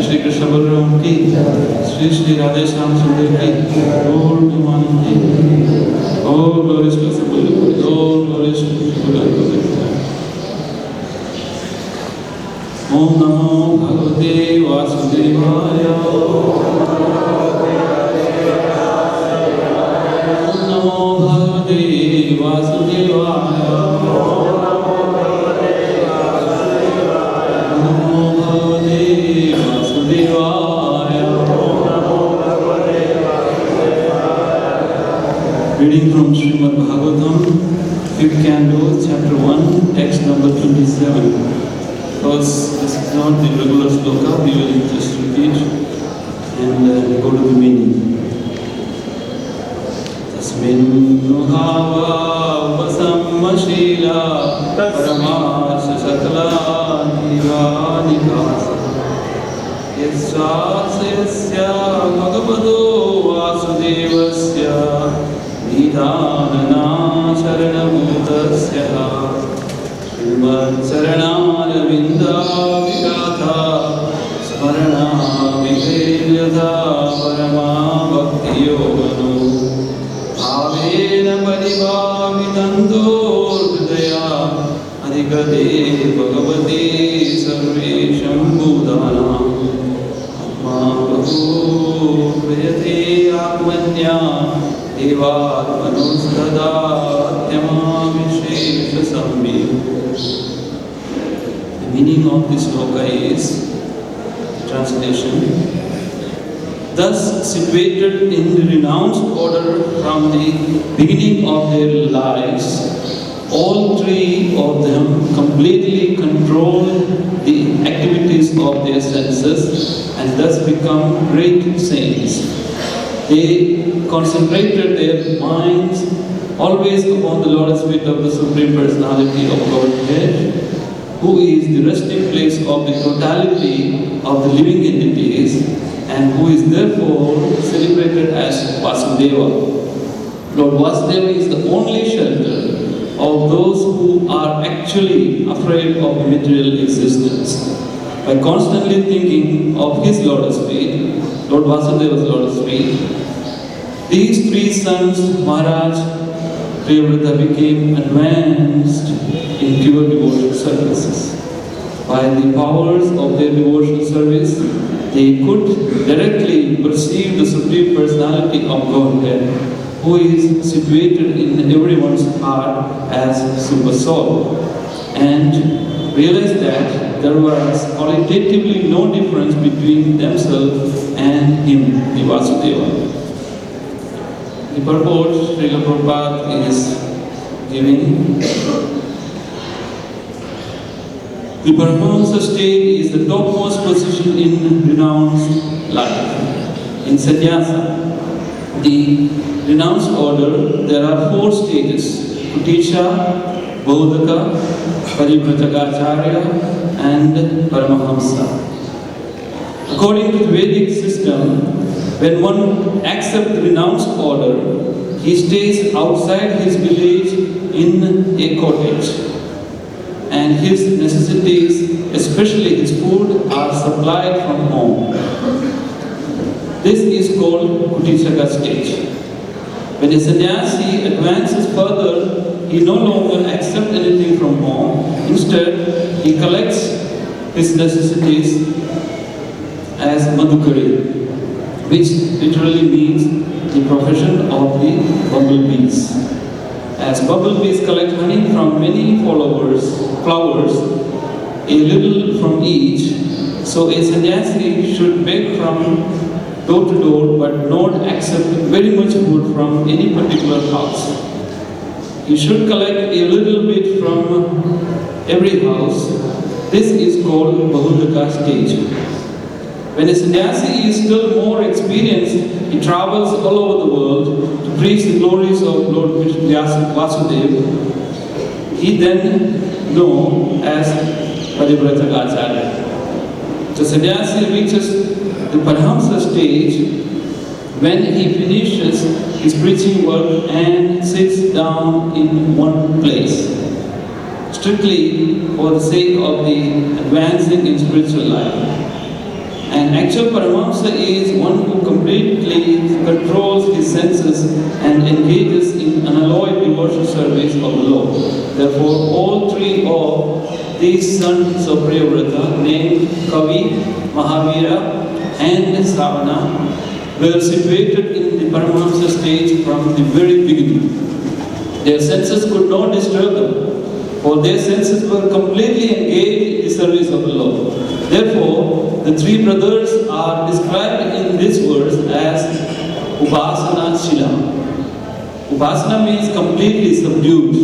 Shri Krishna Prabhu ki, Shri Radhe Shyam Sundar ki, Lord Premanand ki, all glories to the Lord, all glories to the Lord. Om Namo Bhagavate Vasudevaya. Om Namo Bhagavate Vasudevaya. Reading from Srimad Bhagavatam, 5th Canto, Chapter 1, text number 27. Because this is not the regular sloka, we will just repeat and go to the meaning. Tasmin nuhava upasammashila paramasya sakala nivanikasa yasyasya bhagavado vasudevasya Nidhanana Sharanabhutasya Srimad Saranaravinda Vigatha Smarana Vivedyatha Parama Bhakti Yogano Bhavena Paribhavitanto Hridaya Adhikade Bhagavati Sarvesham Bhudana Atma Bhavu Priyate Atmanya Devat Manustada Tyamavishesha Sambhi. The meaning of this sloka is, the translation, thus situated in the renounced order from the beginning of their lives, all three of them completely control the activities of their senses and thus become great saints. They concentrated their minds always upon the lotus feet of the Supreme Personality of Godhead, who is the resting place of the totality of the living entities and who is therefore celebrated as Vasudeva. Lord Vasudeva is the only shelter of those who are actually afraid of material existence. By constantly thinking of his lotus feet, Lord Vasudeva's lotus feet, these three sons, Maharaj, Priyavrata, became advanced in pure devotional services. By the powers of their devotional service, they could directly perceive the Supreme Personality of Godhead, who is situated in everyone's heart as Super Soul, and realized that there was qualitatively no difference between themselves and him, the Vasudeva. The purport Srila Prabhupada is giving. The Paramahamsa state is the topmost position in renounced life. In Sannyasa, the renounced order, there are 4 stages: Kutisha, Bodhaka, Parivratagacharya, and Paramahamsa. According to the Vedic system, when one accepts the renounced order, he stays outside his village in a cottage, and his necessities, especially his food, are supplied from home. This is called Kutishaka stage. When a sannyasi advances further, he no longer accepts anything from home. Instead, he collects his necessities as madhukari, which literally means the profession of the bumblebees. As bumblebees collect honey from many flowers, a little from each, so a sannyasi should beg from door to door but not accept very much food from any particular house. He should collect a little bit from every house. This is called Bahudaka stage. When a sannyasi is still more experienced, he travels all over the world to preach the glories of Lord Vasudeva. He then known as Parivratagacharya. The sannyasi reaches the Paramahamsa stage when he finishes his preaching work and sits down in one place, strictly for the sake of the advancing in spiritual life. An actual Paramahamsa is one who completely controls his senses and engages in unalloyed devotional service of the Lord. Therefore, all 3 of these sons of Priyavrata, named Kavi, Mahavira, and Sravana, were situated in the Paramahamsa stage from the very beginning. Their senses could not disturb them, for their senses were completely engaged in the service of the Lord. Therefore, the 3 brothers are described in this verse as Upasana Shila. Upasana means completely subdued.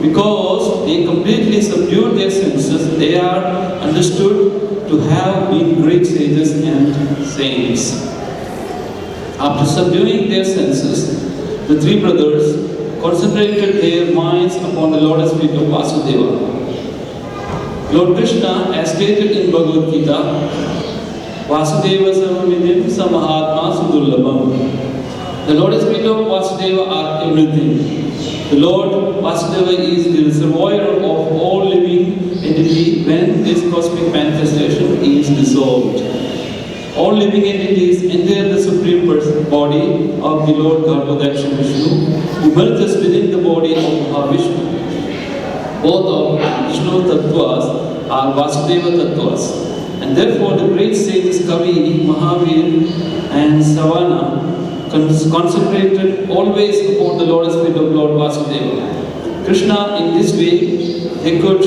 Because they completely subdued their senses, they are understood to have been great sages and saints. After subduing their senses, the 3 brothers concentrated their minds upon the lotus feet of Vasudeva. Lord Krishna, as stated in Bhagavad Gita, Vasudeva Sarvavidhim Samahatma Sudurlabham. The lotus feet of Vasudeva are everything. The Lord Vasudeva is the reservoir of all living entity when this cosmic manifestation is dissolved. All living entities enter the supreme body of the Lord Garbhodaksha Vishnu, who merges within the body of Mahavishnu. Both of Vishnu Tattvas are Vasudeva Tattvas, and therefore the great sages Kavi, Mahavir, and Savana concentrated always upon the lotus feet of Lord Vasudeva. Krishna, in this way, they could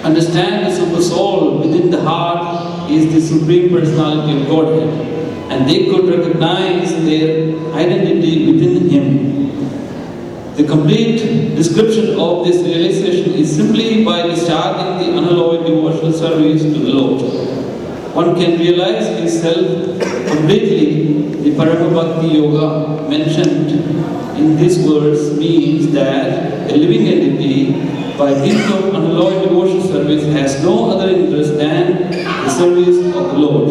understand the super soul within the heart is the supreme personality of Godhead, and they could recognize their identity within Him. The complete description of this realization is simply by discharging the unalloyed devotional service to the Lord. One can realize his self completely. The Parama Bhakti Yoga mentioned in this verse means that a living entity, by dint of unalloyed devotional service, has no other interest than the service of the Lord.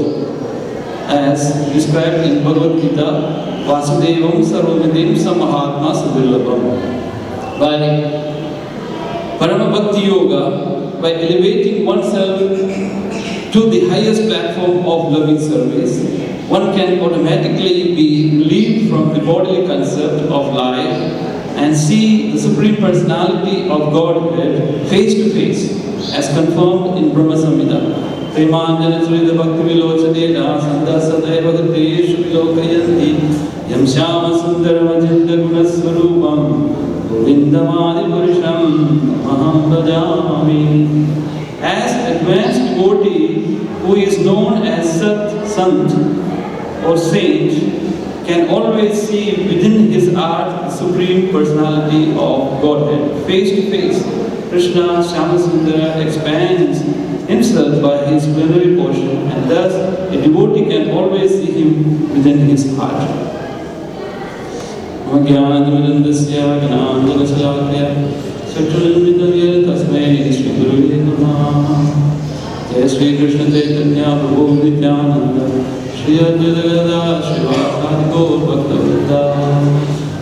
As described in Bhagavad Gita, Vasudevam Sarvavidhim Samahatma Sudurlabham. By Parama Bhakti Yoga, by elevating oneself to the highest platform of loving service, one can automatically be relieved from the bodily concept of life and see the Supreme Personality of Godhead face to face, as confirmed in Brahma Samhita. Premanjana Surya Bhakti Vilochanena Sanda Sadaiva Gateshu Vilokayanti Yam Shama Sundaram Ajinta Gunaswarupam Vrindavan Purusham Maham Bhajami. As advanced devotee who is known as Sat, Sant or Saint can always see within his heart the Supreme Personality of Godhead. Face to face, Krishna Shyamasundara expands himself by his plenary portion, and thus a devotee can always see him within his heart. Jnanamidandasya gnananjanasalakya Sattvajanidavya tasmai Shri Gurave Namah. Jai Shri Krishna Chaitanya Prabhu Nityananda Shri Advaita Gadadhara Srivasadi Gaur Bhakta Vrinda.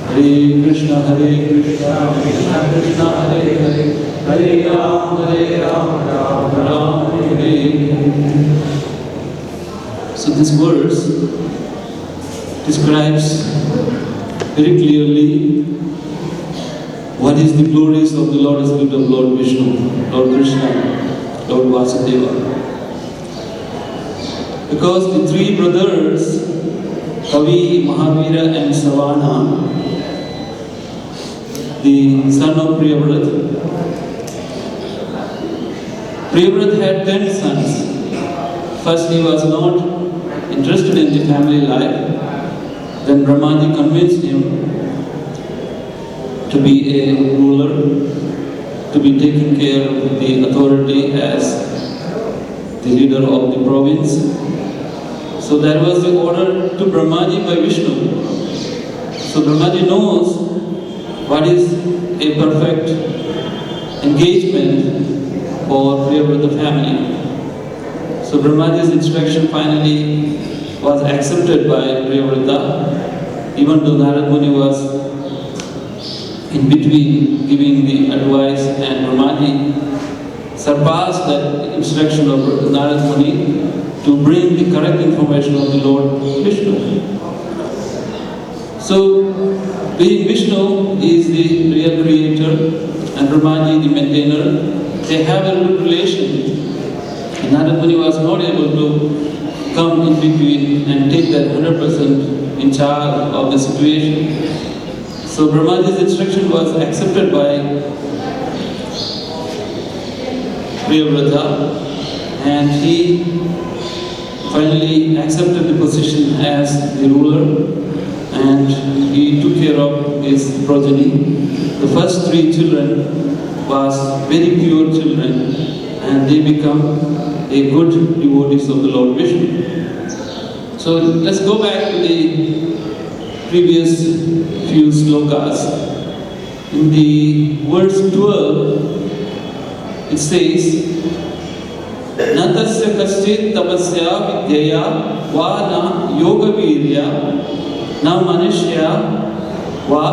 Hare Krishna Krishna Krishna Hare Hare Hare Ram Ram Ram Hare. So this verse describes very clearly what is the glories of the Lord Spirit of Lord Vishnu, Lord Krishna, Lord Vasudeva. Because the three brothers, Kavi, Mahavira and Savana, the son of Priyavrat had 10 sons. First he was not interested in the family life. Then Brahmaji convinced him to be a ruler, to be taking care of the authority as the leader of the province. So that was the order to Brahmaji by Vishnu. So Brahmaji knows what is a perfect engagement for Priyavrata family. So Brahmaji's instruction finally was accepted by Priyavrata, even though Narad Muni was in between giving the advice, and Brahmaji surpassed that instruction of Narad Muni to bring the correct information of the Lord Vishnu. So, being Vishnu is the real creator and Brahmaji the maintainer, they have a good relation. And Narad Muni was not able to come in between and take that 100% in charge of the situation. So Brahmaji's instruction was accepted by Priyavrata, and he finally accepted the position as the ruler, and he took care of his progeny. The first 3 children was very pure children, and they become a good devotees of the Lord Vishnu. So let's go back to the previous few slokas. In the verse 12, it says, Natasya kaschit tapasya vidyaya va na yoga virya na manishya va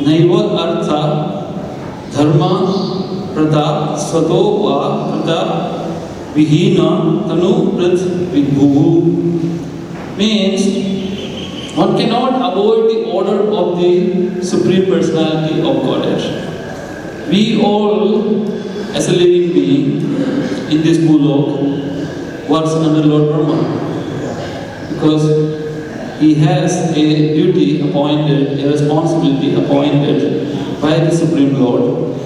naiva artha dharma prata svato va prata vihina tanu prat vidbhuvu. Means, one cannot avoid the order of the Supreme Personality of Godhead. We all, as a living being in this Gulok, works under Lord Brahma, because he has a duty appointed, a responsibility appointed by the Supreme Lord.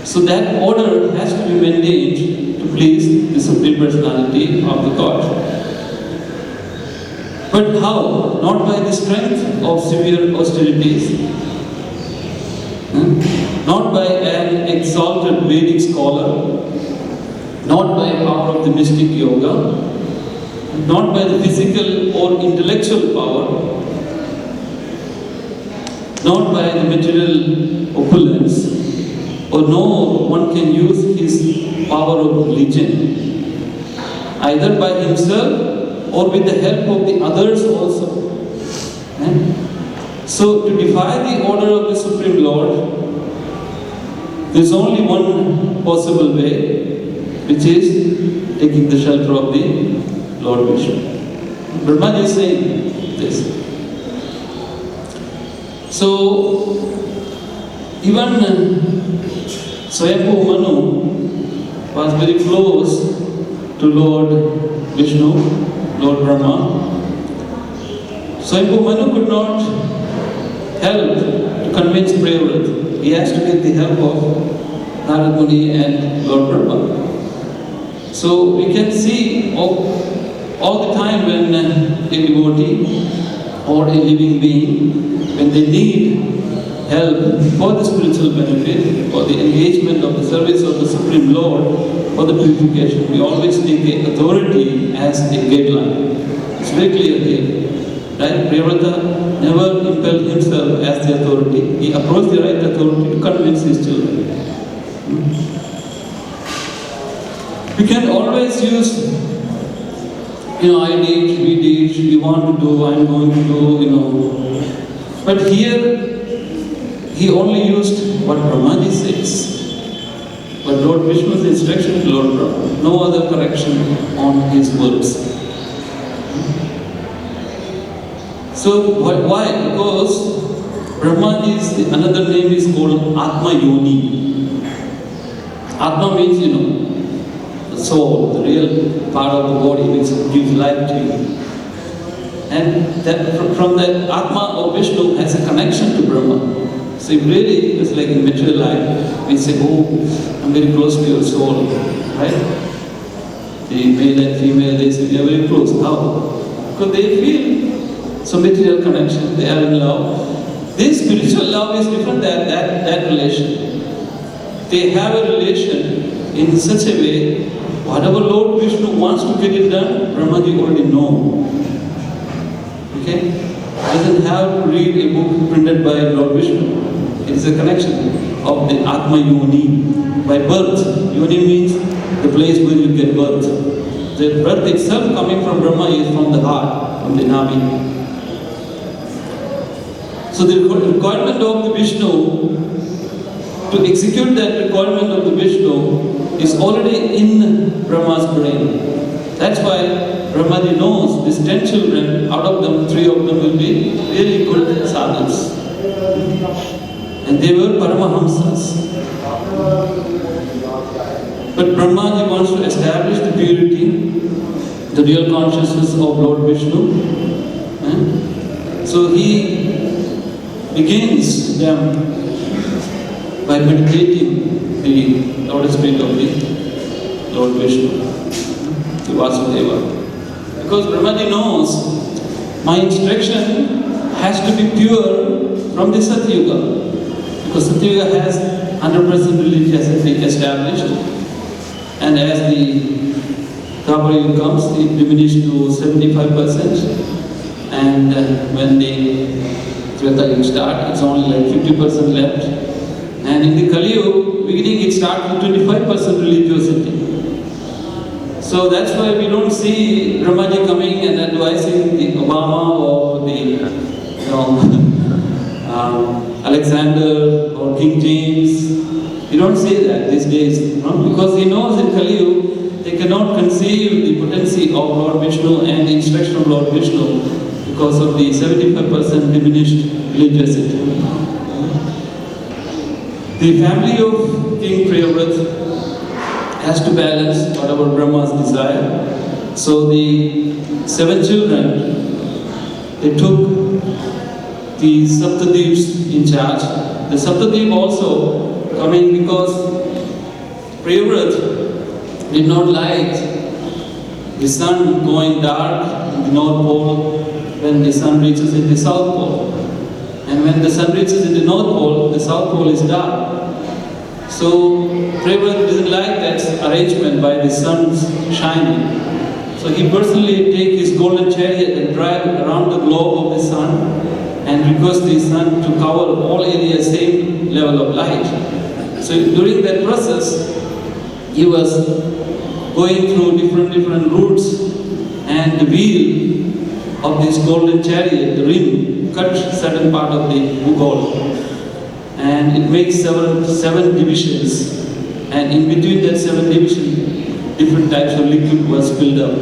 So that order has to be maintained to please the Supreme Personality of the God. But how? Not by the strength of severe austerities, not by an exalted Vedic scholar, not by power of the mystic yoga, not by the physical or intellectual power, not by the material opulence, or no one can use his power of religion, either by himself or with the help of the others also. So to defy the order of the Supreme Lord, there is only one possible way, which is taking the shelter of the Lord Vishnu. Brahmaji is saying this. So even Swayambhu Manu was very close to Lord Vishnu, Lord Brahma. Swayambhu Manu could not help to convince Priyavrat. He has to get the help of Narad Muni and Lord Brahma. So we can see all the time when a devotee or a living being, when they need help for the spiritual benefit, for the engagement of the service of the Supreme Lord, for the purification, we always take the authority as a guideline. It's very clear here. Right? Priyavrata never impelled himself as the authority. He approached the right authority to convince his children. We can always use, I did, we did, we want to do, I'm going to do, But here, he only used what Brahmaji says. But Lord Vishnu's instruction to Lord Brahma, no other correction on his words. So why? Because Brahmaji's another name is called Atma Yoni. Atma means, the soul, the real part of the body which gives life to you. And that, from that Atma or Vishnu has a connection to Brahma. So really, it's like in material life, we say, I'm very close to your soul, right? The male and female, they say, they are very close. How? Because they feel some material connection, they are in love. This spiritual love is different than that relation. They have a relation in such a way, whatever Lord Vishnu wants to get it done, Brahmaji already know. Okay? Doesn't have to read a book printed by Lord Vishnu. It is a connection of the Atma Yoni. By birth, Yoni means the place where you get birth. The birth itself coming from Brahma is from the heart, from the Nabi. So the requirement of the Vishnu, to execute that requirement of the Vishnu, is already in Brahma's brain. That's why Brahmaji knows these 10 children, out of them, 3 of them will be really good sadhus. And they were Paramahamsas. But Brahmaji wants to establish the purity, the real consciousness of Lord Vishnu. So he begins them by meditating the lotus feet of the Lord Vishnu, the Vasudeva. Because Brahmaji knows my instruction has to be pure from the Satyuga. Because Satyuga has 100% religiosity established, and as the Dwapara Yuga comes, it diminished to 75%, and when the Treta Yuga starts, it's only like 50% left. And in the Kali Yuga, beginning it starts with 25% religiosity. So that's why we don't see Brahmaji coming and advising the Obama or the Alexander or King James. You don't say that these days, because he knows in Kali Yuga they cannot conceive the potency of Lord Vishnu and the instruction of Lord Vishnu because of the 75% diminished religiosity. The family of King Priyavrat has to balance whatever Brahma's desire. So the 7 children, they took the Saptadvips in charge. The Saptadvip also coming because Priyavrat did not like the sun going dark in the North Pole when the sun reaches in the South Pole. And when the sun reaches in the North Pole, the South Pole is dark. So Priyavrat didn't like that arrangement by the sun's shining. So he personally take his golden chariot and drive around the globe of the sun and request the sun to cover all areas same level of light. So during that process, he was going through different routes, and the wheel of this golden chariot, the rim, cut certain part of the Bhugol. And it makes seven divisions. And in between that 7 divisions, different types of liquid was filled up.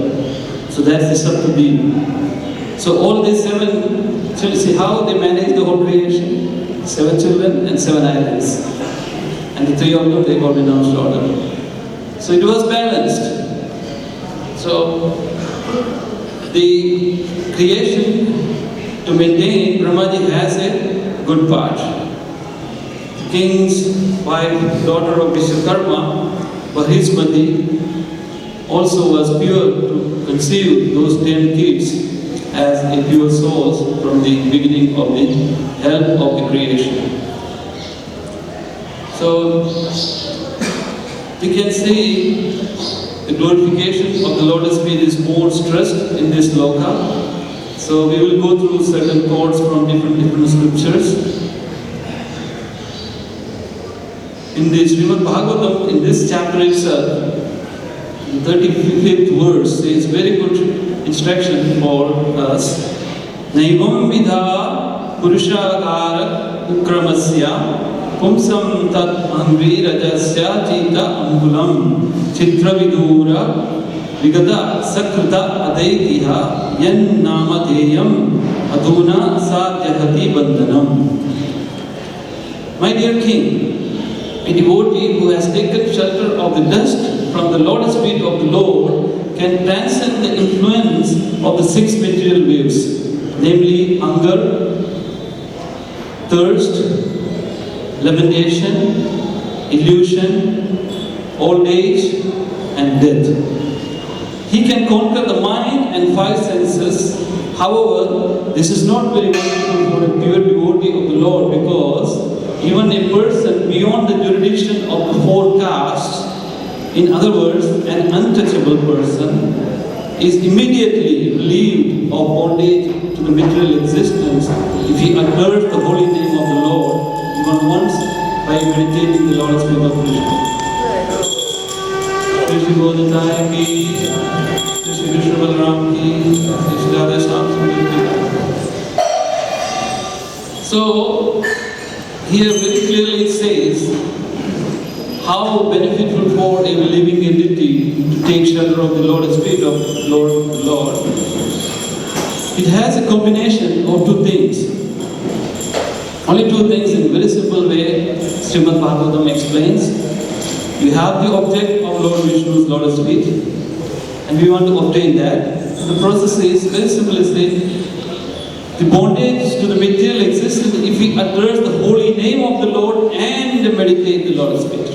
So that's the Saptadvip. So all these 7, so you see how they manage the whole creation? 7 children and 7 islands. And the 3 of them, they got renounced order. So it was balanced. So, the creation to maintain, Brahmaji has a good part. The king's wife, daughter of Vishwakarma, Bahismati, also was pure to conceive those 10 kids as a pure souls from the beginning of the help of the creation. So, we can see the glorification of the Lotus feet is more stressed in this loka. So we will go through certain quotes from different scriptures. In the Srimad Bhagavatam, in this chapter itself, the 35th verse says very good instruction for us. Naivam vidha purushakara ukramasya Pumsam tat angvi rajasya chita angulam chitra vidura vigada sakrita adaitiha yan namadeyam aduna satyahati bandhanam. My dear king, a devotee who has taken shelter of the dust from the lotus feet of the Lord can transcend the influence of the 6 material waves, namely hunger, thirst, lamentation, illusion, old age, and death. He can conquer the mind and 5 senses. However, this is not very wonderful for a pure devotee of the Lord, because even a person beyond the jurisdiction of the 4 castes, in other words, an untouchable person, is immediately relieved of bondage to the material existence if he utters the holy name of the Lord even once by meditating the Lord's feet of Krishna. Krishna Godataya ki, Krishna Krishna Balaram ki, Krishna Radha Shyam. So, here very clearly it says how beneficial for a living entity to take shelter of the Lotus feet of Lord. It has a combination of 2 things. Only 2 things in a very simple way Srimad Bhagavatam explains. You have the object of Lord Vishnu's Lotus feet, and we want to obtain that. The process is very simple. Is the bondage to the material existence if we utter the holy name of the Lord and meditate the Lotus feet.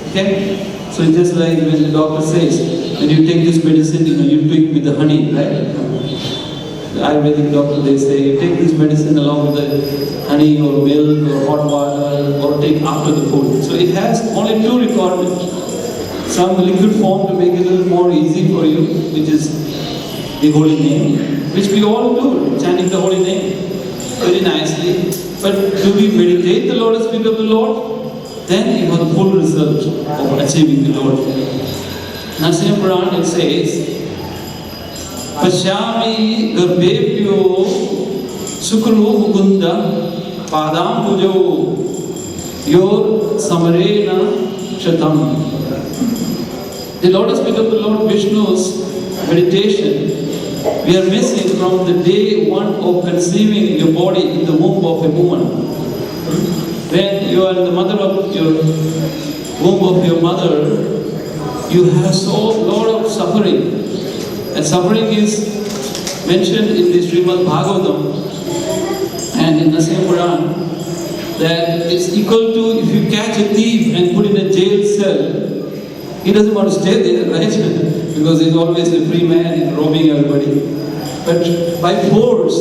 Okay? So it's just like when the doctor says, when you take this medicine, you take with the honey, right? The Ayurvedic doctor, they say, you take this medicine along with the honey or milk or hot water, or take after the food. So it has only 2 requirements. Some liquid form to make it a little more easy for you, which is the holy name, which we all do, chanting the holy name very nicely. But do we meditate the Lotus feet of the Lord? Then you have the full result of achieving the Lord. Narasimha Purana, it says, Pashyami garbhebhyo sukru mukunda padam pujo yor samarena shatam. The Lotus feet of the Lord Vishnu's meditation, we are missing from the day 1 of conceiving your body in the womb of a woman. When you are in the mother of your womb of your mother, you have so lot of suffering. And suffering is mentioned in the Srimad Bhagavatam and in the same Quran, that it's equal to if you catch a thief and put in a jail cell, he doesn't want to stay there, right? Because he's always a free man and robbing everybody. But by force,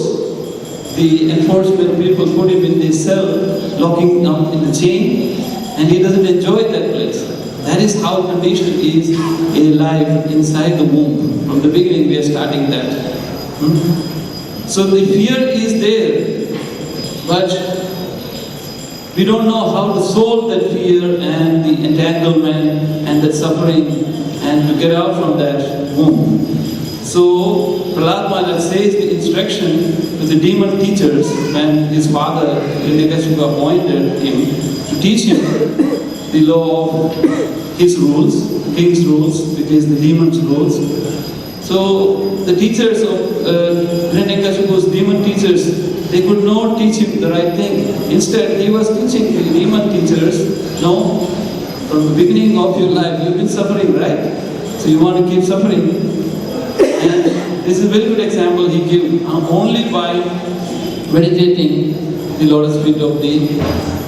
the enforcement people put him in the cell, locking him in the chain, and he doesn't enjoy that place. That is how condition is a life inside the womb. From the beginning we are starting that. So the fear is there, but we don't know how to solve that fear and the entanglement and the suffering and to get out from that womb. So Prahlad Maharaj says the instruction to the demon teachers when his father Vrindavan appointed him to teach him the law of his rules, the king's rules, which is the demon's rules. So the teachers of Hiranyakashipu's demon teachers, they could not teach him the right thing. Instead, he was teaching the demon teachers, no, from the beginning of your life, you've been suffering, right? So you want to keep suffering. And this is a very good example he gave. Only by meditating the lotus feet of the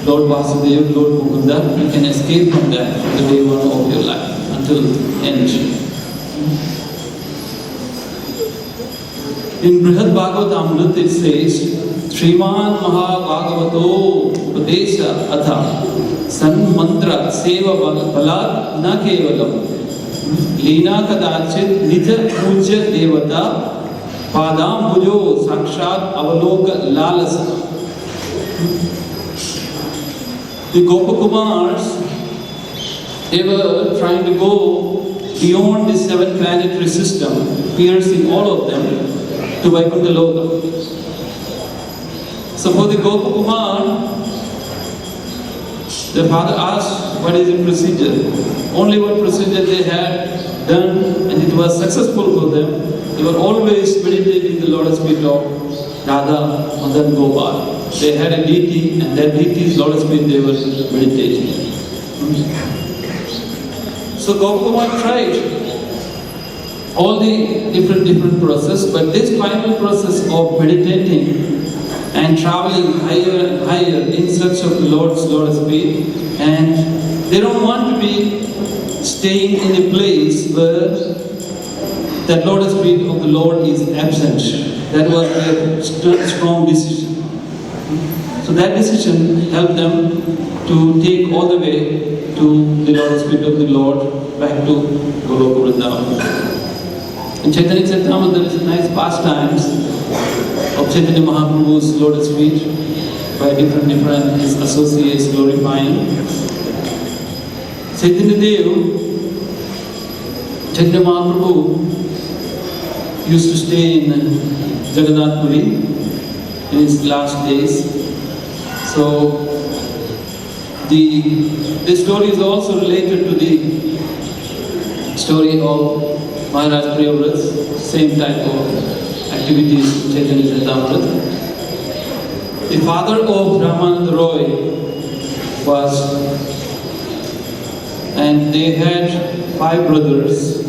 Lord Vasudeva, Lord Mukunda, you can escape from that the day one of your life until end. In Brihad Bhagavatamrita it says, Sriman Mahabhagavato Upadesha Atha San Mantra Seva Balat Na Kevalam Leena Kadachit Nija Pujya Devata Padam Bhujo Sakshat Avaloka Lalasa. The Gopakumars, they were trying to go beyond the 7 planetary system, piercing all of them to Vaikuntha Loka. So for the Gopakumar, the father asked, what is the procedure? Only one procedure they had done, and it was successful for them. They were always meditating the lotus feet of Radha, Madan, Gopal. They had a deity, and that deity's lotus feet they were meditating. So Gopakumar tried all the different process, but this final process of meditating and traveling higher and higher in search of the Lord's lotus feet, and they don't want to be staying in a place where that lotus feet of the Lord is absent. That was their strong decision. So that decision helped them to take all the way to the lotus feet of the Lord, back to Goloka Vrindavan. In Chaitanya Charitamrita there is a nice pastimes of Chaitanya Mahaprabhu's lotus feet by different his associates glorifying. Chaitanya Mahaprabhu used to stay in Jagannath Puri in his last days. So this story is also related to the story of Maharaj Priyavrat's, same type of activities in Chaitanya Charitamrita. The father of Ramananda Roy was, and they had 5 brothers.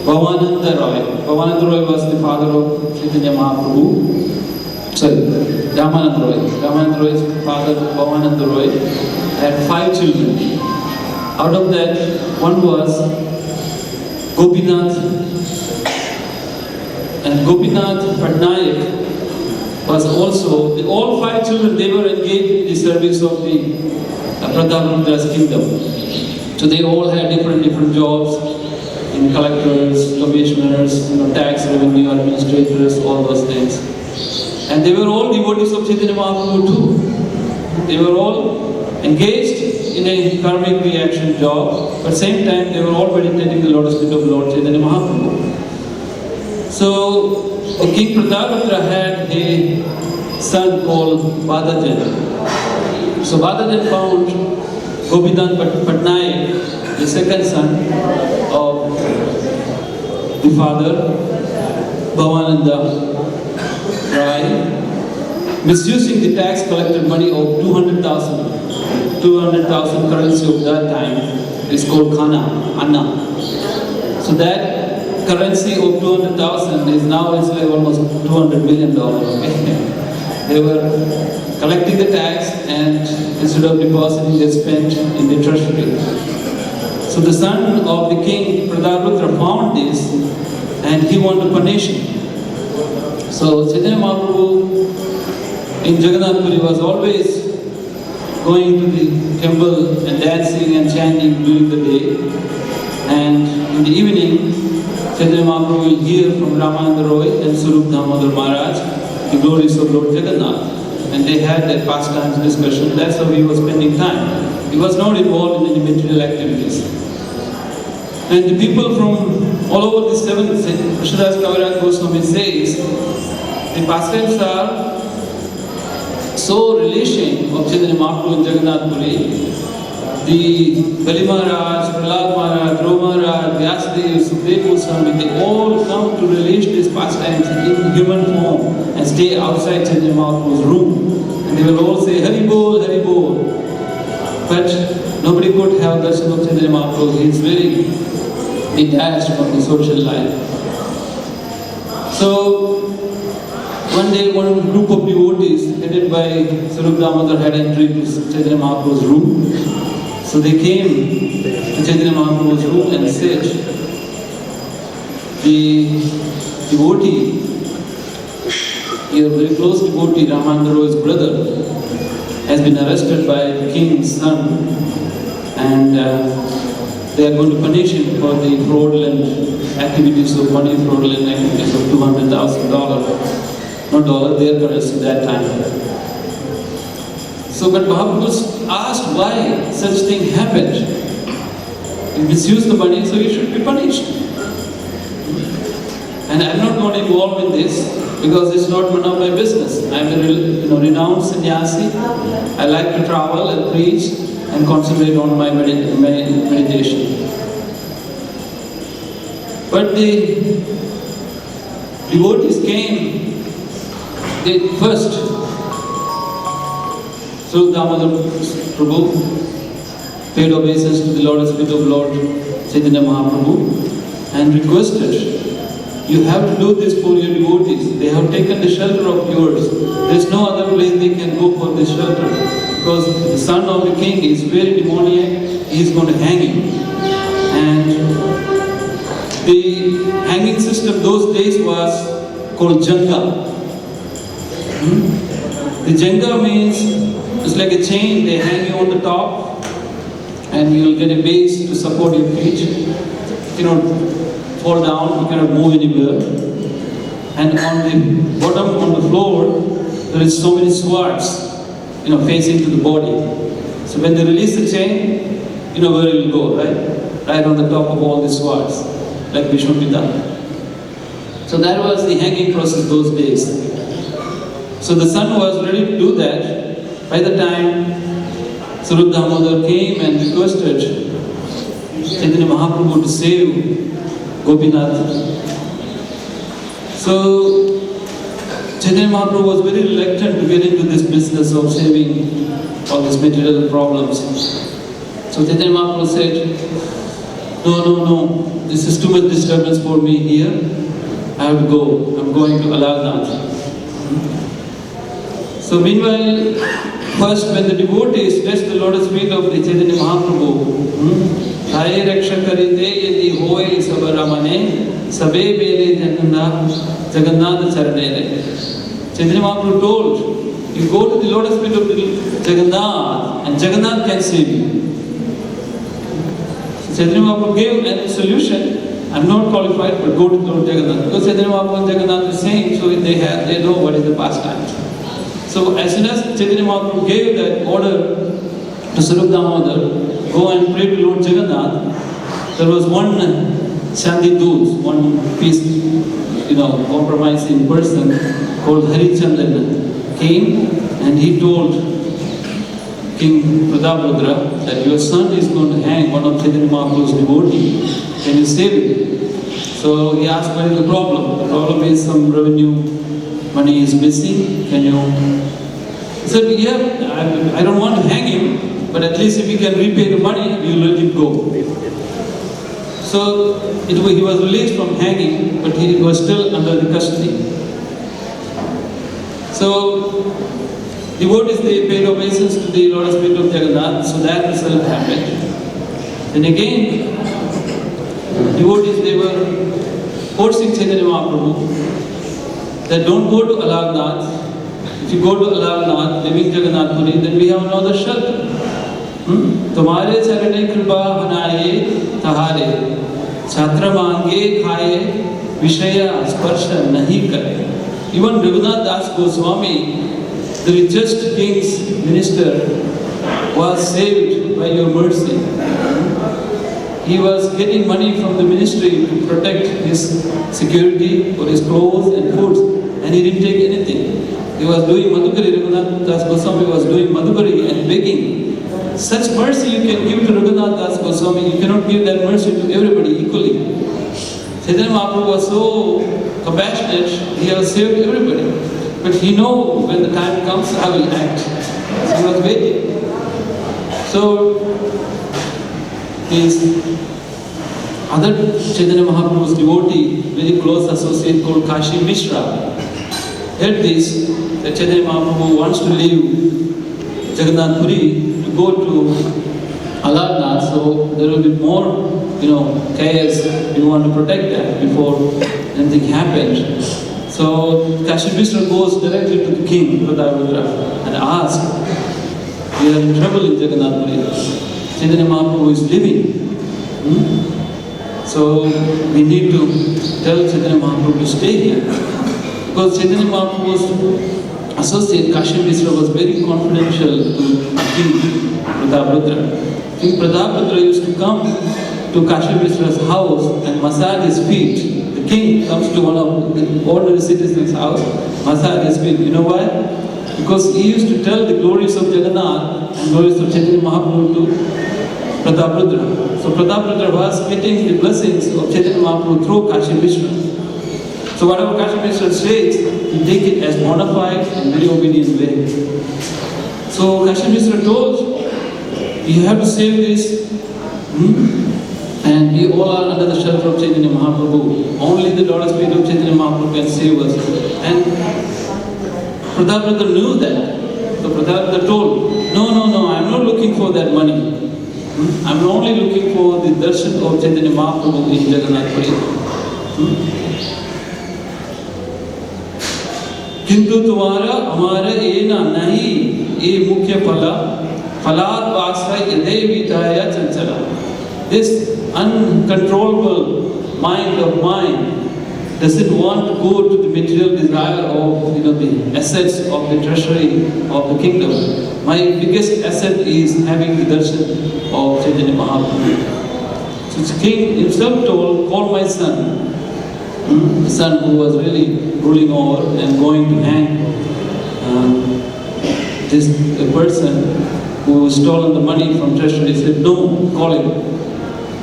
Bhavananda Roy. Bhavananda Roy was the father of Chaitanya Mahaprabhu. Sorry, Ramananda Roy. Ramananda Roy's father, Bhavananda Roy, had 5 children. Out of that, one was Gopinath, and Gopinath Patnaik was also, all 5 children, they were engaged in the service of the Prataprudra's kingdom. So they all had different jobs, in collectors, commissioners, tax revenue administrators, all those things. And they were all devotees of Chaitanya Mahaprabhu too. They were all engaged in a karmic reaction job, but at the same time they were all meditating the lotus feet of Lord Chaitanya Mahaprabhu. So King Prataprutra had a son called Badajan. So Badajan found Gopinath Patnaik, the second son of the father, Bhavananda Rai, misusing the tax collected money of 200,000 currency of that time is called Anna. So that currency of 200,000 is now like almost $200 million. Okay? They were collecting the tax and instead of depositing they spent in the treasury. So the son of the king Prataprutra found this and he wanted to punish him. So Chaitanya Mahaprabhu in Jagannath Puri was always going to the temple and dancing and chanting during the day. And in the evening, Chaitanya Mahaprabhu will hear from Ramananda Roy and Swarup Damodar Maharaj the glories of Lord Jagannath. And they had that pastimes discussion. That's how he was spending time. He was not involved in any material activities. And the people from all over the 7, Krishnadas Kaviraj Goswami says, the pastimes are so relation of Chaitanya Mahaprabhu in Jagannath Puri. The Bali Maharaj, Prahlad Maharaj, Dhruva Maharaj, Vyasadeva, Sukadeva Goswami, they all come to relish these pastimes in human form and stay outside Chaitanya Mahaprabhu's room. And they will all say, Hari Bol, Hari Bol. But nobody could have darshan of Chaitanya Mahaprabhu. He is very detached from the social life. So one day one group of devotees headed by Swarup Damodar had entered into Chaitanya Mahaprabhu's room. So they came to Chaitanya Mahaprabhu's room and said, the devotee, your very close devotee, Ramananda Roy's brother, has been arrested by the king's son, and they are going to punish him for the fraudulent activities of money, fraudulent activities of $200,000, not dollar, their currency that time. So, but Mahaprabhu asked why such thing happened. He misused the money, so he should be punished. And I'm not going to involve in this because it's not none of my business. I'm a renowned sannyasi. I like to travel and preach and concentrate on my meditation. But the devotees came, they first, Swarup Damodar Prabhu paid obeisance to the Lotus feet of Lord Chaitanya Mahaprabhu and requested, you have to do this for your devotees. They have taken the shelter of yours. There is no other place they can go for this shelter. Because the son of the king is very demoniac, he is going to hang him. And the hanging system those days was called janga. The janga means it's like a chain, they hang you on the top and you will get a base to support your feet. You cannot fall down, you cannot move anywhere. And on the bottom, on the floor, there is so many swords, facing to the body. So when they release the chain, you know where it will go, right? Right on the top of all the swords, like Vishnupitan. So that was the hanging process those days. So the son was ready to do that. By the time Swarup Damodar came and requested Chaitanya Mahaprabhu to save Gopinath. So Chaitanya Mahaprabhu was very reluctant to get into this business of saving all these material problems. So Chaitanya Mahaprabhu said, no, this is too much disturbance for me here. I have to go. I'm going to Aladnath. So meanwhile, first when the devotees touched the lotus feet of the Chaitanya Mahaprabhu, Thai Raksha Karite Yadi Hoy Sabaramane Sabe Bele Jagannath Charanere. Chaitanya Mahaprabhu told, you go to the lotus feet of Jagannath and Jagannath can save you. So Chaitanya Mahaprabhu gave a solution. I'm not qualified, but go to Lord Jagannath. Because Chaitanya Mahaprabhu and Jagannath is same, so they know what is the pastime. So as soon as Chaitanya Mahaprabhu gave that order to Swarup Damodar, go and pray to Lord Jagannath, there was one Sandhi one peace, compromising person called Harichandran came and he told King Pratapruddra that your son is going to hang one of Chaitanya Mahaprabhu's devotees. Can you save him? So he asked, what is the problem? The problem is some revenue money is missing. Can you? He said, yeah, I don't want to hang him, but at least if he can repay the money, we will let him go. So he was released from hanging, but he was still under the custody. So devotees, they paid obeisance to the Lotus feet of Jagannath, so that result happened. Then again, devotees, they were forcing Chaitanya Mahaprabhu that don't go to Aladnath. If you go to Aladnath, living Jagannath Puri, then we have another shelter. तुम्हारे चरणे कृपा हनाये तहारे छात्र मांगे खाए विषय स्पर्श नहीं करे. Even Raghunath Das Goswami, the richest king's minister, was saved by your mercy. He was getting money from the ministry to protect his security for his clothes and foods, and he didn't take anything. He was doing Madhukari, Raghunath Das Goswami was doing Madhukari and begging. Such mercy you can give to Raghunath Das Goswami, you cannot give that mercy to everybody equally. Chaitanya Mahaprabhu was so compassionate, he has saved everybody. But he knows when the time comes, I will act. So he was waiting. So, these Other Chaitanya Mahaprabhu's devotee, very close associate called Kashi Mishra, heard this, that Chaitanya Mahaprabhu wants to leave Jagannath Puri to go to Alarnath, so there will be more, chaos. We want to protect that before anything happens. So Kashi Mishra goes directly to the king, Prataparudra, and asks, we are in trouble in Jagannath Puri. Chaitanya Mahaprabhu is leaving. So we need to tell Chaitanya Mahaprabhu to stay here. Because Chaitanya Mahaprabhu's associate Kashi Mishra was very confidential to King Prataparudra. King Prataparudra used to come to Kashi Mishra's house and massage his feet. The king comes to one of the ordinary citizens' house, massage his feet. You know why? Because he used to tell the glories of Jagannath and glories of Chaitanya Mahaprabhu to Prataparudra. So Prataparudra was getting the blessings of Chaitanya Mahaprabhu through Kashi Mishra. So whatever Kashi Mishra says, he take it as bona fide and very obedient way. So Kashi Mishra told, you have to save this. And we all are under the shelter of Chaitanya Mahaprabhu. Only the lotus feet of Chaitanya Mahaprabhu can save us. And Prataparudra knew that. So Prataparudra told, no, I'm not looking for that money. I'm only looking for the darshan of Chaitanya Mahaprabhu in Jagannath Puri. किंतु तुम्हारा हमारा ये ना नहीं ये मुख्य फलार वासना यदे विधाया Chanchala. This uncontrollable mind of mine doesn't want to go to the material desire of the assets of the treasury of the kingdom. My biggest asset is having the darshan of Chaitanya Mahaprabhu. So the king himself told, call my son. The son who was really ruling over and going to hang this person who stolen the money from treasury. He said, no, call him.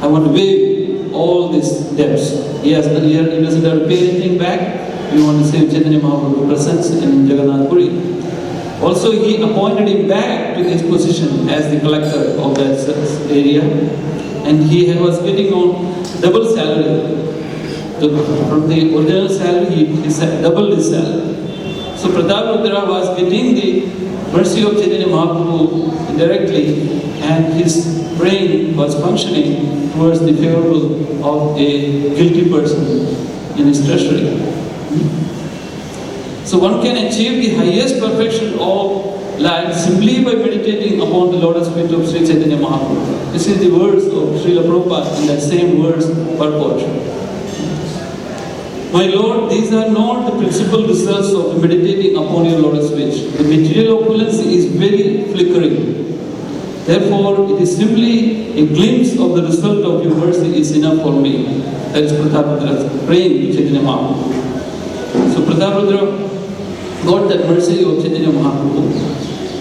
I want to waive all these debts. He doesn't have to pay anything back. We want to save Chaitanya Mahaprabhu's presence in Jagannath Puri. Also, he appointed him back to his position as the collector of that area, and he was getting on double salary. From the original salary, he doubled his salary. So Prataparudra was getting the mercy of Chaitanya Mahaprabhu directly, and his brain was functioning towards the favorable of a guilty person in his treasury. So one can achieve the highest perfection of life simply by meditating upon the lotus feet of Sri Chaitanya Mahaprabhu. This is the words of Srila Prabhupada in that same words purport. My Lord, these are not the principal results of meditating upon your lotus feet. The material opulence is very flickering. Therefore, it is simply a glimpse of the result of your mercy is enough for me. That is Prataparudra praying to Chaitanya Mahaprabhu. So Prataparudra got that mercy of Chaitanya Mahaprabhu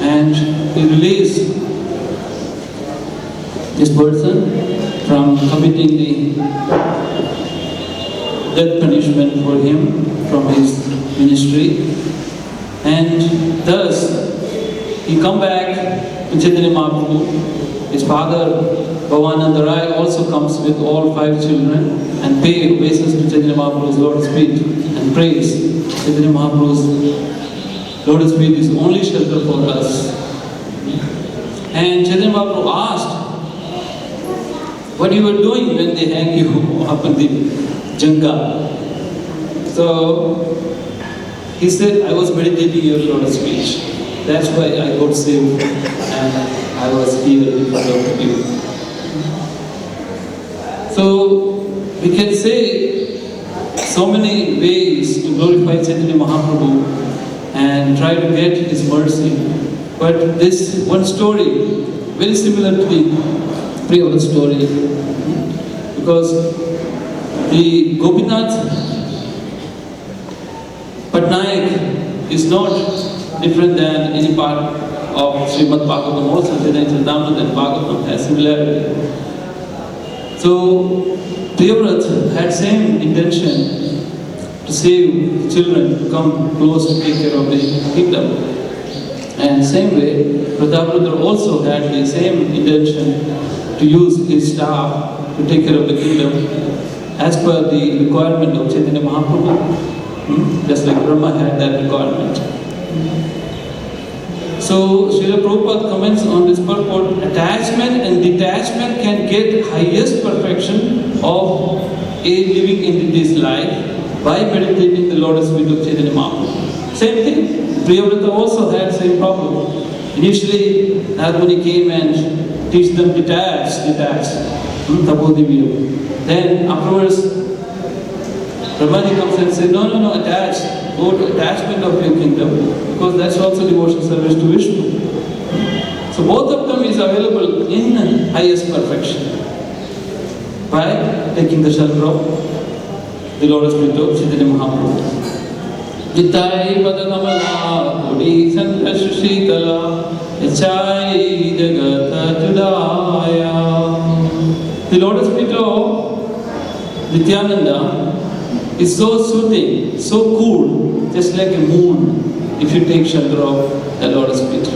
and he released this person from committing the death punishment for him from his ministry, and thus he come back to Chaitanya Mahaprabhu. His father Bhavananda Rai also comes with all 5 children and pay obeisance to Chaitanya Mahaprabhu's lotus feet and prays. Chaitanya Mahaprabhu's lotus feet is only shelter for us. And Chaitanya Mahaprabhu asked, what you were doing when they hang you up in the Janga? So he said, I was meditating your lotus feet. That's why I got saved and I was here because of you. So we can say so many ways to glorify Chaitanya Mahaprabhu and try to get his mercy. But this one story, very similar to the Priyavrata story, because the Gopinath Patnaik is not different than any part of Srimad Bhagavatam. Also, Chaitanya Charitamrita and Bhagavatam has similarity. So, Priyavrata had same intention to save children, to come close to take care of the kingdom. And same way, Prataparudra also had the same intention to use his staff to take care of the kingdom as per the requirement of Chaitanya Mahaprabhu. Just like Brahma had that requirement. So Srila Prabhupada comments on this purport: attachment and detachment can get highest perfection of a living entity's life by meditating the lotus feet of Chaitanya Mahaprabhu. Same thing. Priyavrata also had same problem. Initially, Narmani came and teach them detach, Tapodivya. Then afterwards, Brahmaji comes and says, no, attach. Go to attachment of your kingdom, because that's also devotional service to Vishnu. So both of them is available in highest perfection by taking the shelter of the lotus feet of Chaitanya Mahaprabhu. Jittai Padakamala Kodi Santashushitala Echai Jagata Judaya. The lotus feet of Nityananda is so soothing, so cool, just like a moon if you take shelter of the lotus feet.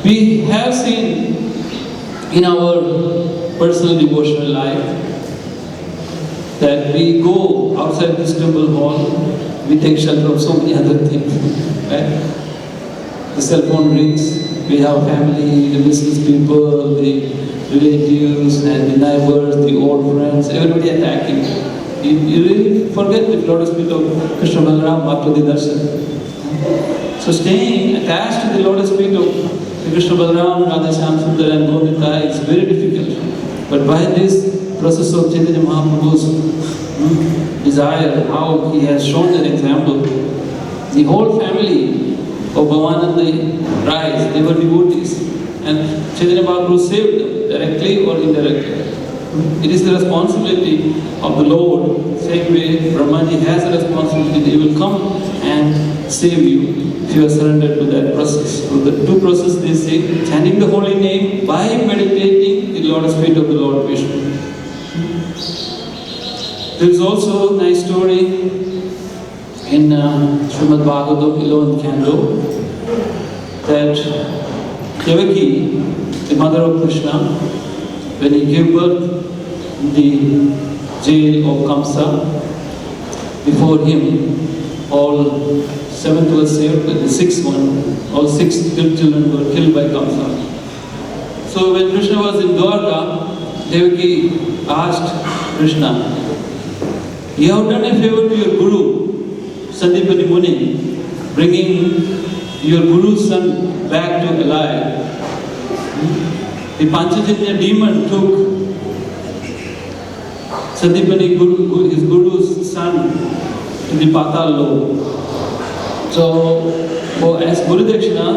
We have seen in our personal devotional life that we go outside this temple hall, we take shelter of so many other things, right? The cell phone rings, we have family, the business people, the relatives and the neighbors, the old friends, everybody attacking. You really forget the lotus feet of Krishna Balaram after the darshan. So staying attached to the lotus feet of Krishna Balaram, Radha Shyam Sundar and Govindita is very difficult. But by this process of Chaitanya Mahaprabhu's desire, how he has shown that example, the whole family of Bhavananda rise, they were devotees. And Chaitanya Mahaprabhu saved them, directly or indirectly. It is the responsibility of the Lord. Same way Brahmaji has a responsibility. He will come and save you if you are surrendered to that process. So the two processes they say, chanting the holy name by meditating the lotus feet of the Lord Vishnu. There is also a nice story in Srimad Bhagavatam 11th canto that Devaki, the mother of Krishna, when he gave birth in the jail of Kamsa, before him all 7 were saved, but the 6th one, all 6 children were killed by Kamsa. So when Krishna was in Dwarka, Devaki asked Krishna, "You have done a favor to your Guru, Sandipani Muni, bringing your Guru's son back to alive. The Panchajanya demon took Sandipani his Guru's son to the Patal Lok. So, as Guru Dakshina,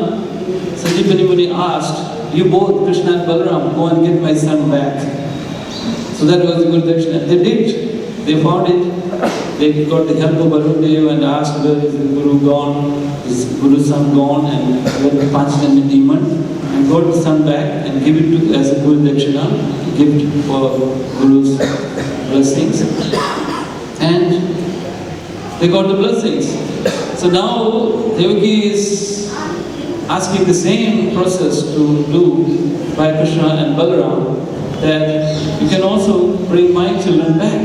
Sandipani Muni asked, you both, Krishna and Balaram, go and get my son back. So that was the Guru Dakshina. They did. They found it. They got the help of Varun Dev and asked where is the Guru gone, is Guru's son gone, and where the Panchajanya demon, and got the son back and give it to as a Guru Dakshina, gift for Guru's blessings. And they got the blessings. So now Devaki is asking the same process to do by Krishna and Balaram, that you can also bring my children back.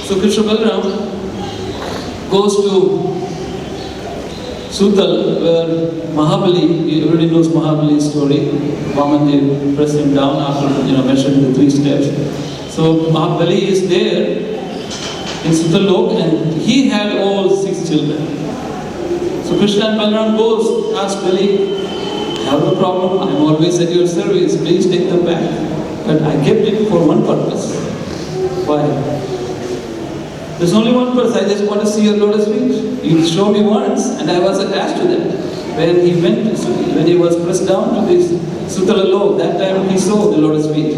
So Krishna Balaram goes to Sutal, where Mahabali, everybody knows Mahabali's story. Vamandev pressed him down after mentioning the 3 steps. So Mahabali is there in Sutal Lok, and he had all 6 children. So Krishna and Balaram goes, asks Bali, I have no problem, I am always at your service, please take them back. But I kept it for one purpose. Why? There's only one purpose, I just want to see your lotus feet. You showed me once, and I was attached to that. When he was pressed down to this Sutala Lok, that time he saw the lotus feet.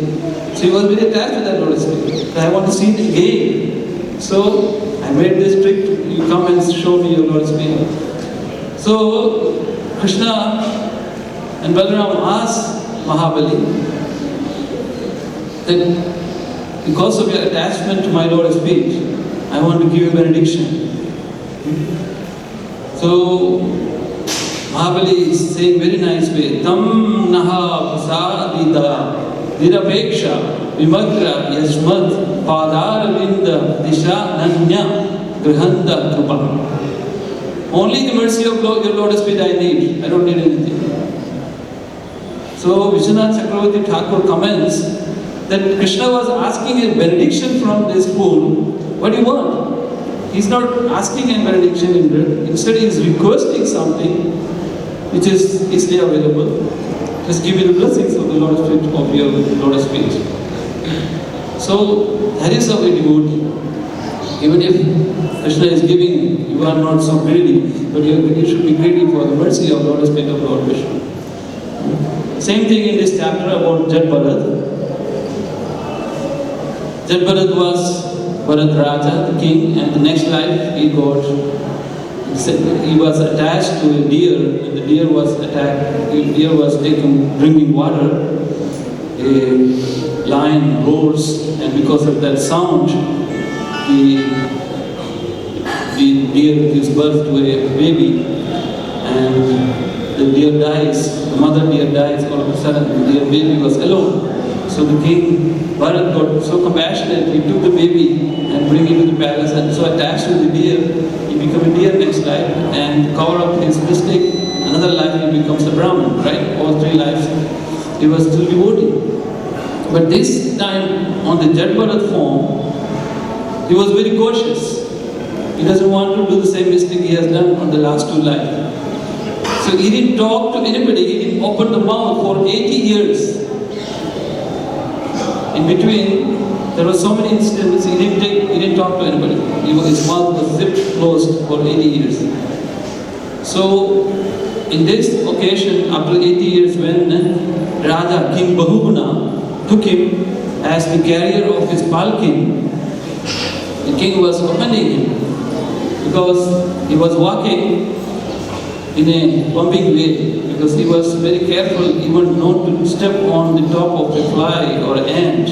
So he was very attached to that lotus feet. So I want to see it again. So I made this trick, you come and show me your lotus feet. So Krishna and Balaram asked Mahabali that because of your attachment to my lotus feet, I want to give you benediction. So Mahabali is saying very nice way, Tam naha prasadi Nirapeksha Vimagra Yasmat Padaravinda Disha Nanya Grihanda Krupa. Only the mercy of your Lotus feet I need. I don't need anything. So Vishwanath Chakravarti Thakur comments that Krishna was asking a benediction from this pool. What do you want? He's not asking a benediction in return. Instead, he is requesting something which is easily available. Just give me the blessings of the Lotus feet of your Lotus feet. So that is how we devotee. Even if Krishna is giving, you are not so greedy, but you should be greedy for the mercy of Lotus feet of Lord Vishnu. Same thing in this chapter about Jad Bharat. Jad Bharat was Bharat Raja, the king, and the next life he was attached to a deer, and the deer was attacked, the deer was taken drinking water. A lion roars, and because of that sound, the deer gives birth to a baby, and the deer dies, the mother deer dies. All of a sudden the deer baby was alone. So the king Bharat got so compassionate, he took the baby and bring him to the palace, and so attached to the deer, he became a deer next life, and cover up his mistake, another life he becomes a Brahman, right? All three lives he was still devotee. But this time on the Jad Bharat form, he was very cautious. He doesn't want to do the same mistake he has done on the last two lives. So he didn't talk to anybody, he didn't open the mouth for 80 years. In between, there were so many incidents, he didn't talk to anybody. His mouth was zipped closed for 80 years. So, in this occasion, after 80 years, when Raja, King Bahuguna, took him as the carrier of his palki, the king was offending him because he was walking in a bumping way, because he was very careful even not to step on the top of a fly or ant.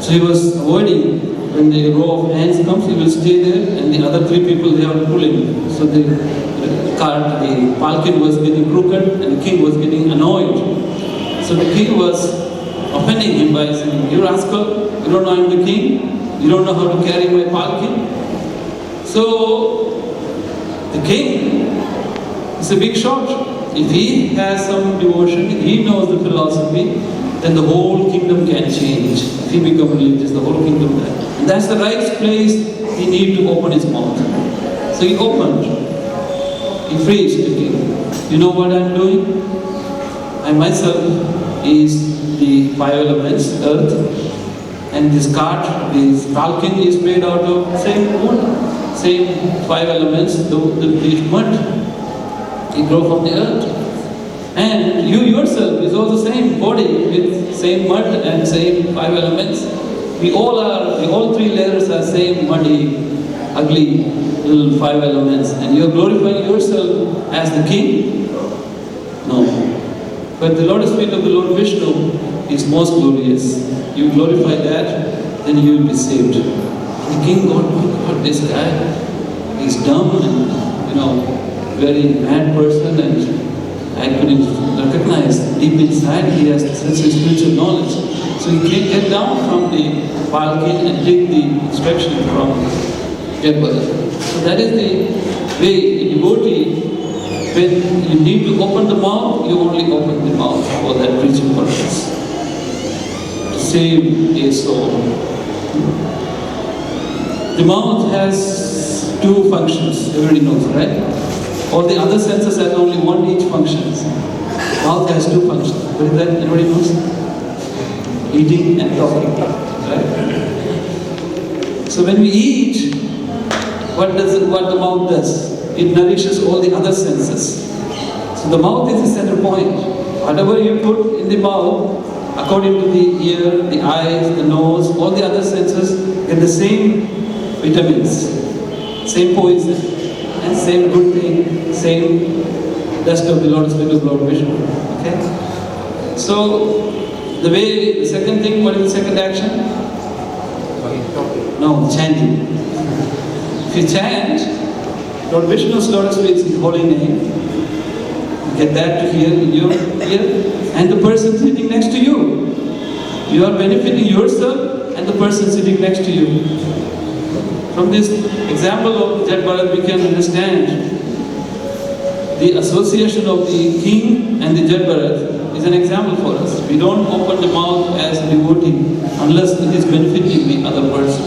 So he was avoiding, when the row of ants comes, he will stay there, and the other three people, they are pulling. So the palkin was getting crooked, and the king was getting annoyed. So the king was offending him by saying, "You rascal, you don't know I'm the king, you don't know how to carry my palkin." So the king is a big shot. If he has some devotion, he knows the philosophy, then the whole kingdom can change. If he becomes religious, the whole kingdom can. And that's the right place he need to open his mouth. So he opened. He preached the king. You know what I'm doing? I myself is the five elements, earth, and this cart, this falcon is made out of same wood, same five elements, the mud. He grew from the earth. And you yourself is also same body with same mud and same five elements. We all three layers are same muddy, ugly little five elements. And you are glorifying yourself as the king? No. But the lotus feet of the Lord Vishnu is most glorious. You glorify that, then you will be saved. The king got, oh God, this guy, he's dumb and, very mad person, and I couldn't recognize deep inside he has such a spiritual knowledge. So he can get down from the palkin and take the instruction from Jad Bharat. So that is the way a devotee, when you need to open the mouth, you only open the mouth for that preaching purpose, to save a soul. The mouth has two functions, everybody knows, right? All the other senses have only one each functions. Mouth has two functions. What is that? Anybody knows? Eating and talking. Right? So when we eat, what the mouth does? It nourishes all the other senses. So the mouth is the center point. Whatever you put in the mouth, according to the ear, the eyes, the nose, all the other senses get the same vitamins, same poison, and same good thing, same dust of the Lotus feet of Lord Vishnu. Okay? So, the second thing, what is the second action? No, chanting. If you chant, Lord Vishnu's Lotus feet is his holy name. You get that to hear in your ear, and the person sitting next to you. You are benefiting yourself and the person sitting next to you. From this example of Jet Bharat, we can understand the association of the king and the Jet Bharat is an example for us. We don't open the mouth as a devotee unless it is benefiting the other person.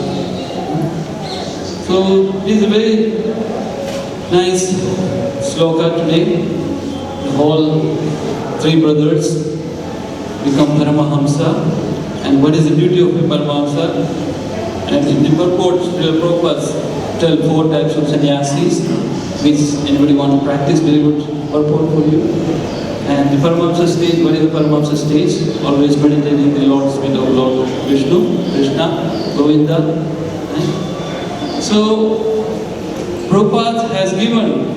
So it is a very nice sloka today. The whole three brothers become Paramahamsa. And what is the duty of a Paramahamsa? And in the purport, Prabhupada tell 4 types of sannyasis, which anybody want to practice, very good purport for you. And the Paramahamsa stage, what is the Paramahamsa stage? Always meditating the Lord's feet of Lord Vishnu, Krishna, Govinda. Right? So, Prabhupada has given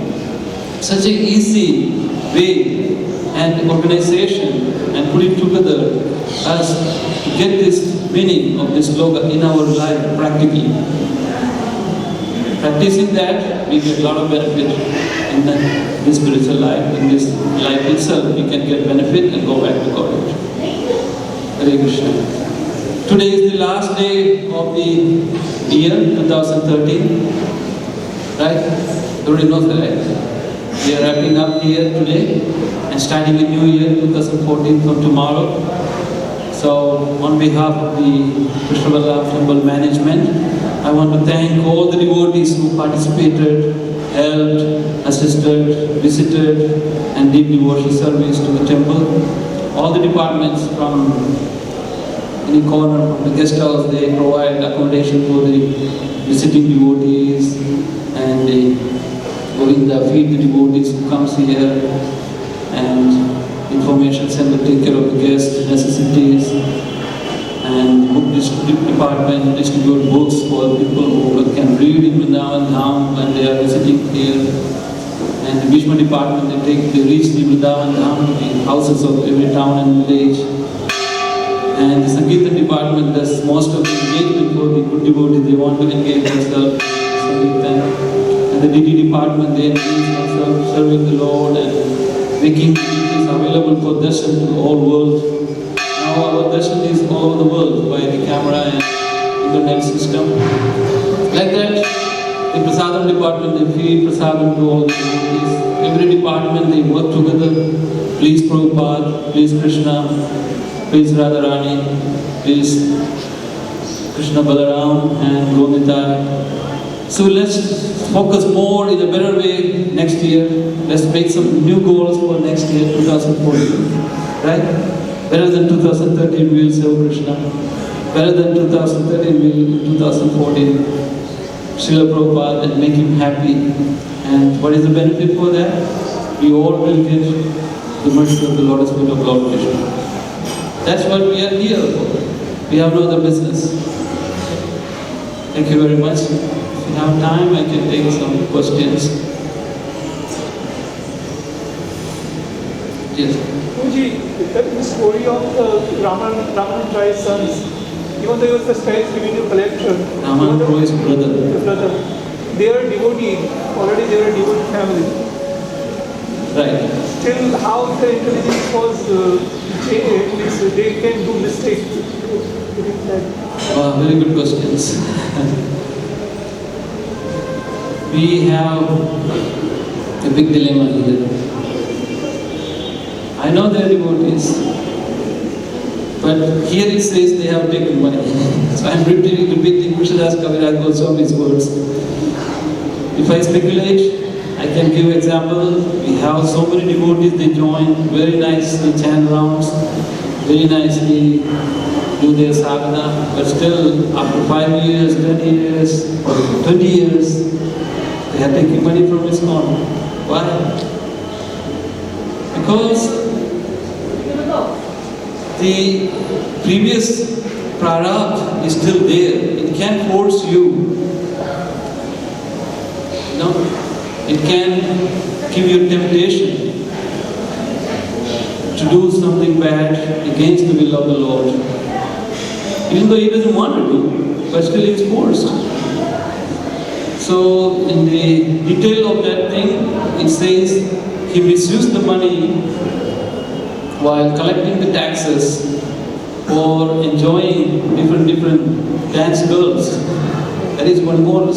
such an easy way and organization and put it together as to get this meaning of this sloka in our life practically. Practicing that, we get a lot of benefit in this spiritual life. In this life itself, we can get benefit and go back to God. Hare Krishna. Today is the last day of the year 2013. Right? Everybody knows that, right? We are wrapping up here today and starting a new year 2014 from tomorrow. So, on behalf of the Krishna Vallabh Temple management, I want to thank all the devotees who participated, helped, assisted, visited, and did devotional service to the temple. All the departments from any corner of the guest house, they provide accommodation for the visiting devotees, and they feed the devotees who comes here, and information center take care of the guests' necessities, and the book department distribute books for people who can read in Vrindavan Dham when they are visiting here, and the Bhishma department they reach the Vrindavan Dham to the houses of every town and village, and the Sangeeta department does most of the engagement for the good devotees. They want to engage themselves in Sangeeta, and the DD department they engage themselves serving the Lord and making is available for darshan to the whole world. Now our darshan is all over the world by the camera and internet system. Like that, the prasadam department, they feed prasadam to all the devotees. Every department, they work together. Please Prabhupada, please Krishna, please Radharani, please Krishna Balaram and Govinda. So let's focus more in a better way next year. Let's make some new goals for next year, 2014. Right? Better than 2013, we will serve Krishna. Better than 2013, we will 2014. Srila Prabhupada and make him happy. And what is the benefit for that? We all will get the mercy of the Lotus feet of Lord Krishna. That's what we are here for. We have no other business. Thank you very much. If you have time, I can take some questions. Yes. Guruji, the story of Raman and Roy's sons, even though he was the Science Revenue Collector, Raman and Roy's brother. They are devotee, already they are a devotee family. Right. Still, how the intelligence was changed, they can do mistakes. Very good questions. We have a big dilemma here. I know they are devotees, but here it says they have taken money. So I am repeating Krishnadas Kaviraj Goswami's words. If I speculate, I can give example. We have so many devotees, they join very nicely, chant rounds, very nicely do their sadhana, but still after 5 years, 10 years, 20 years, they are taking money from ISKCON. Why? Because the previous prarabdha is still there. It can force you. No, it can give you temptation to do something bad against the will of the Lord. Even though he doesn't want to do, but still it's forced. So in the detail of that thing, it says he misused the money while collecting the taxes for enjoying different dance girls. That is one more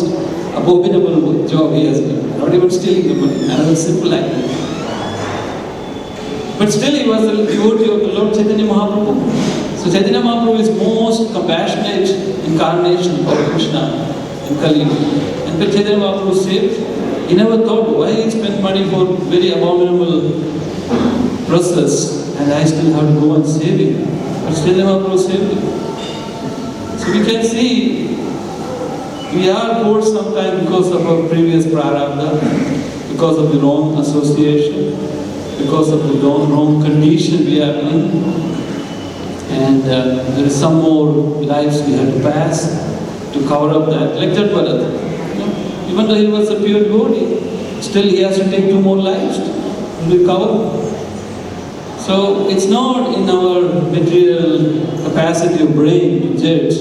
abominable job he has done. Not even stealing the money, another simple act. But still he was a devotee of the Lord Chaitanya Mahaprabhu. So Chaitanya Mahaprabhu is most compassionate incarnation of Krishna in Kali. And when Chaitanya Mahaprabhu saved, he never thought why he spent money for very abominable process and I still have to go and save him. But Chaitanya Mahaprabhu saved him. So we can see we are poor sometimes because of our previous prarabdha, because of the wrong association, because of the wrong condition we are in. And there is some more lives we have to pass to cover up that. Like that Bharat. Even though he was a pure devotee, still he has to take 2 more lives to recover. So it's not in our material capacity of brain to judge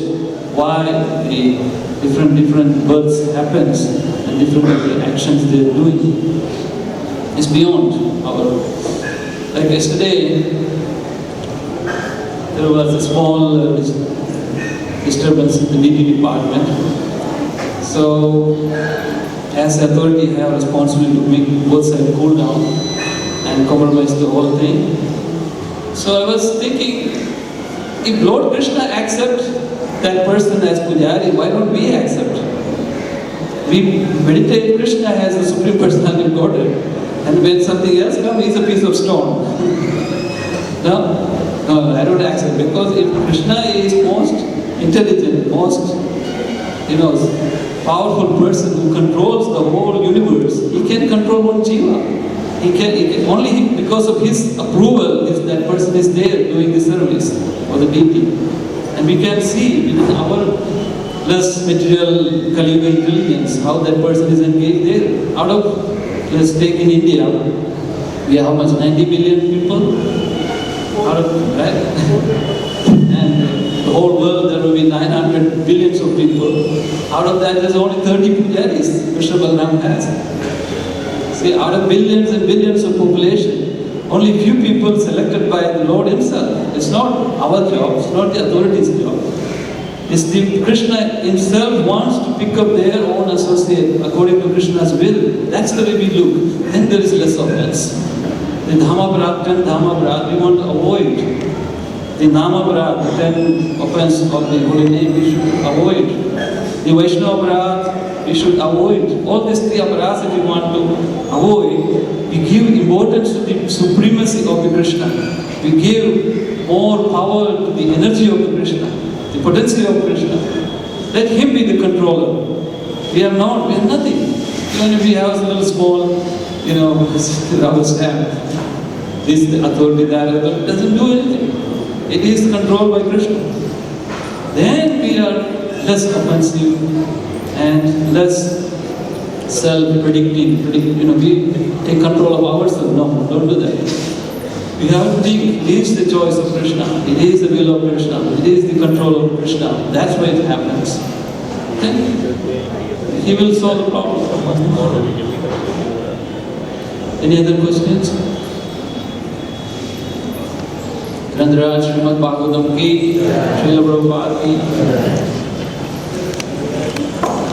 why the different births happens and different actions they are doing. It's beyond our. Like yesterday, there was a small disturbance in the DD department. So, as authority, I have responsibility to make both sides cool down and compromise the whole thing. So I was thinking, if Lord Krishna accepts that person as Pujari, why don't we accept? We meditate Krishna as the Supreme Personality of Godhead, and when something else comes, he's a piece of stone. No, I don't accept, because if Krishna is most intelligent, most powerful person who controls the whole universe, he can control one jiva. He can only because of his approval is that person is there doing the service for the deity. And we can see within our less material Kali Yuga intelligence how that person is engaged there. Out of, let's take in India, we have how much? 90 billion people? Out of, right? And the whole world there will be 900 billions of people. Out of that there's only 30 pujaris Krishna Balaram has. See, out of billions and billions of population, only few people selected by the Lord himself. It's not our job, it's not the authorities' job. It's the Krishna himself wants to pick up their own associate according to Krishna's will. That's the way we look. Then there is less offense. The Dhamma Bharat, 10 Dhamma Bharat, we want to avoid. The Nama Bharat, the 10 offense of the holy name, we should avoid. The Vaishnava Bharat, we should avoid. All these 3 aparats if we want to avoid, we give importance to the supremacy of the Krishna. We give more power to the energy of the Krishna, the potency of Krishna. Let him be the controller. We are nothing. Even if we have a little small, rubber stamp, this the authority, that authority, doesn't do anything. It is controlled by Krishna. Then we are less offensive and less self-predicting. We take control of ourselves. No, don't do that. We have to think, it is the choice of Krishna, it is the will of Krishna, it is the control of Krishna. That's why it happens. Then he will solve the problem. Any other questions? Grantaraj Srimad Bhagavatam ki, Srila Prabhupada ki.